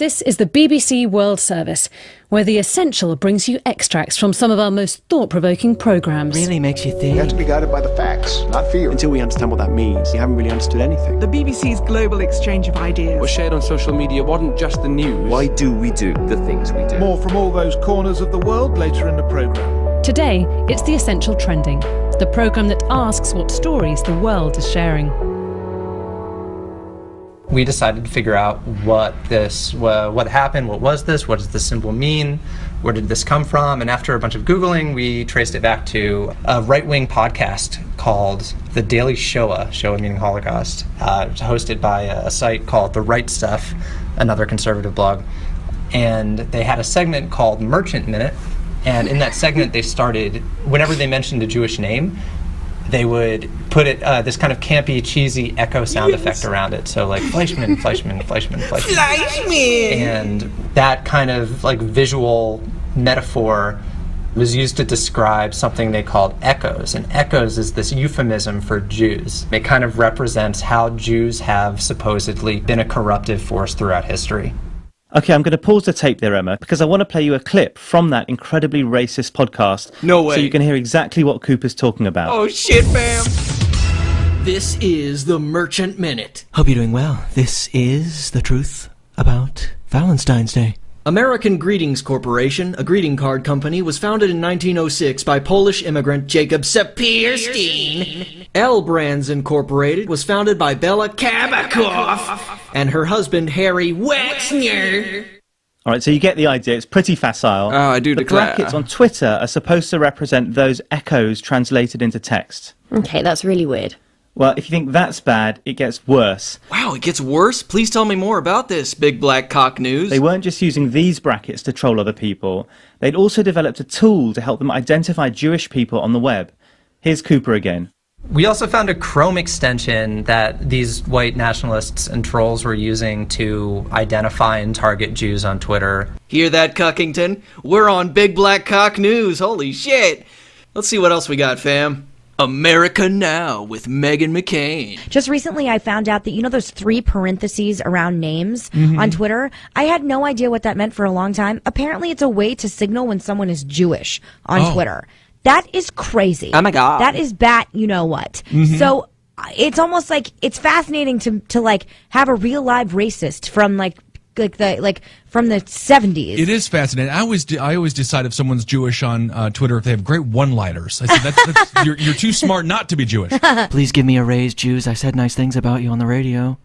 This is the BBC World Service, where The Essential brings you extracts from some of our most thought-provoking programmes. Really makes you think. We have to be guided by the facts, not fear. Until we understand what that means, we haven't really understood anything. The BBC's global exchange of ideas. What's shared on social media wasn't just the news. Why do we do the things we do? More from all those corners of the world later in the programme. Today, it's The Essential Trending, the programme that asks what stories the world is sharing. We decided to figure out what happened, what was this, what does this symbol mean, where did this come from, and after a bunch of Googling, we traced it back to a right-wing podcast called The Daily Shoah, Shoah meaning Holocaust, hosted by a site called The Right Stuff, another conservative blog, and they had a segment called Merchant Minute, and in that segment they started, whenever they mentioned a Jewish name, they would put it this kind of campy, cheesy echo sound effect around it. So like Fleischmann, Fleischmann, Fleischmann, Fleischmann. Fleischmann! And that kind of like visual metaphor was used to describe something they called echoes. And echoes is this euphemism for Jews. It kind of represents how Jews have supposedly been a corruptive force throughout history. Okay, I'm going to pause the tape there, Emma, because I want to play you a clip from that incredibly racist podcast. No way. So you can hear exactly what Cooper's talking about. Oh shit, fam. This is the Merchant Minute. Hope you're doing well. This is the truth about Valentine's Day. American Greetings Corporation, a greeting card company, was founded in 1906 by Polish immigrant Jacob Sapirstein. L Brands Incorporated was founded by Bella Kabakov and her husband Harry Wexner. All right, so you get the idea. It's pretty facile. Oh, I do the declare. brackets on Twitter are supposed to represent those echoes translated into text. Okay, that's really weird. Well, if you think that's bad, it gets worse. Wow, it gets worse? Please tell me more about this, Big Black Cock News. They weren't just using these brackets to troll other people. They'd also developed a tool to help them identify Jewish people on the web. Here's Cooper again. We also found a Chrome extension that these white nationalists and trolls were using to identify and target Jews on Twitter. Hear that, Cuckington? We're on Big Black Cock News. Holy shit. Let's see what else we got, fam. America Now with Meghan McCain. Just recently I found out that, you know, those 3 parentheses around names on Twitter? I had no idea what that meant for a long time. Apparently it's a way to signal when someone is Jewish on Twitter. That is crazy. Oh my God. That is bat you know what. So it's almost like it's fascinating to like have a real live racist from from the 70s. It is fascinating. I always decide if someone's Jewish on Twitter if they have great one-liners. I said that's you're too smart not to be Jewish. Please give me a raise, Jews. I said nice things about you on the radio.